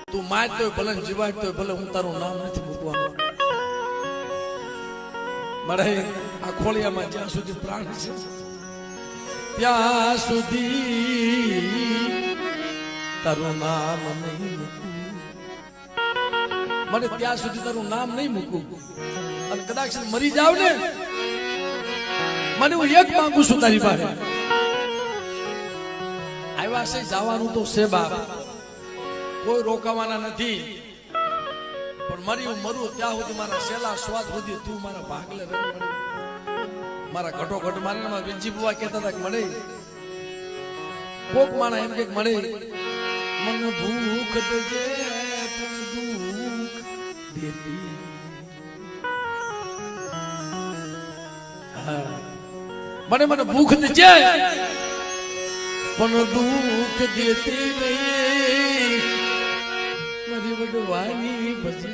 તું મારતો ભલે જીવાડતો ભલે હું તારું નામ નથી મૂકવાનું મળે આ ખોળિયામાં જ્યાં સુધી પ્રાણ છે ત્યાં સુધી તારું નામ નહીં મૂકું મને ત્યાં સુધી તારું નામ નહીં મૂકું અને કદાચ મરી જાવ ને મને હું એક માંગુ છું તારી પાસે આવ્યા છે જવાનું તો છે બાપ કોઈ રોકાવાના નથી પણ મરી હું મરું ત્યાં સુધી મારા છેલ્લા શ્વાસ સુધી તું મારા ભાગલે રહી મારા ઘટો ઘટ મારે વિજી બુવા કહેતા હતા કે મળે કોક માણા એમ કે મળે મને ભૂખ દેજે પણ દુઃખ દેતી મને ભૂખ દેજે પણ દુઃખ દેતી નહીં મારી વડવાની ભજે